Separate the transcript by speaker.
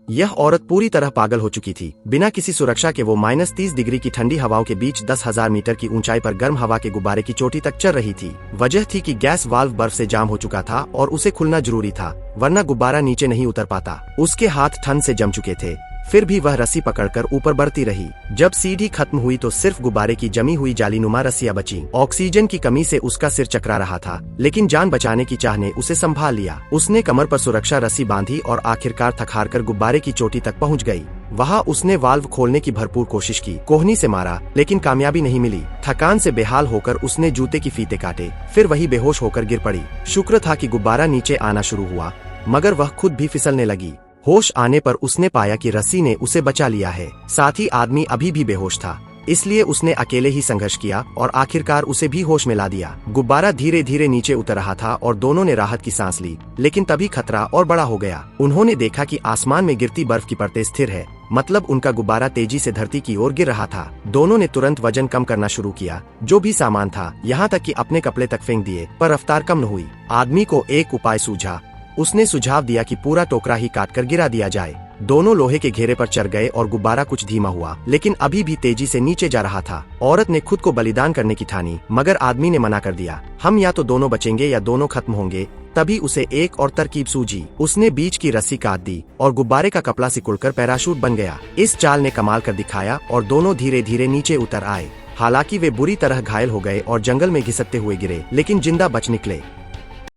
Speaker 1: यह औरत पूरी तरह पागल हो चुकी थी। बिना किसी सुरक्षा के वो -30 डिग्री की ठंडी हवाओं के बीच 10,000 मीटर की ऊंचाई पर गर्म हवा के गुब्बारे की चोटी तक चढ़ रही थी। वजह थी कि गैस वाल्व बर्फ से जाम हो चुका था और उसे खुलना जरूरी था, वरना गुब्बारा नीचे नहीं उतर पाता। उसके हाथ ठंड से जम चुके थे, फिर भी वह रस्सी पकड़कर ऊपर बढ़ती रही। जब सीढ़ी खत्म हुई तो सिर्फ गुब्बारे की जमी हुई जालीनुमा रस्सियां बची। ऑक्सीजन की कमी से उसका सिर चकरा रहा था, लेकिन जान बचाने की चाह ने उसे संभाल लिया। उसने कमर पर सुरक्षा रस्सी बांधी और आखिरकार थक हार कर गुब्बारे की चोटी तक पहुंच गई। वहां उसने वाल्व खोलने की भरपूर कोशिश की, कोहनी से मारा, लेकिन कामयाबी नहीं मिली। थकान से बेहाल होकर उसने जूते की फीते काटे, फिर वही बेहोश होकर गिर पड़ी। शुक्र था कि गुब्बारा नीचे आना शुरू हुआ, मगर वह खुद भी फिसलने लगी। होश आने पर उसने पाया कि रस्सी ने उसे बचा लिया है। साथ ही आदमी अभी भी बेहोश था, इसलिए उसने अकेले ही संघर्ष किया और आखिरकार उसे भी होश में ला दिया। गुब्बारा धीरे धीरे नीचे उतर रहा था और दोनों ने राहत की सांस ली, लेकिन तभी खतरा और बड़ा हो गया। उन्होंने देखा कि आसमान में गिरती बर्फ की परतें स्थिर है, मतलब उनका गुब्बारा तेजी से धरती की ओर गिर रहा था। दोनों ने तुरंत वजन कम करना शुरू किया, जो भी सामान था, यहाँ तक कि अपने कपड़े तक फेंक दिए, पर रफ्तार कम न हुई। आदमी को एक उपाय सूझा। उसने सुझाव दिया कि पूरा टोकरा ही काटकर गिरा दिया जाए। दोनों लोहे के घेरे पर चढ़ गए और गुब्बारा कुछ धीमा हुआ, लेकिन अभी भी तेजी से नीचे जा रहा था। औरत ने खुद को बलिदान करने की ठानी, मगर आदमी ने मना कर दिया। हम या तो दोनों बचेंगे या दोनों खत्म होंगे। तभी उसे एक और तरकीब सूझी। उसने बीच की रस्सी काट दी और गुब्बारे का कपड़ा सिकुड़कर पैराशूट बन गया। इस चाल ने कमाल कर दिखाया और दोनों धीरे धीरे नीचे उतर आए। हालांकि वे बुरी तरह घायल हो गए और जंगल में घिसकते हुए गिरे, लेकिन जिंदा बच निकले।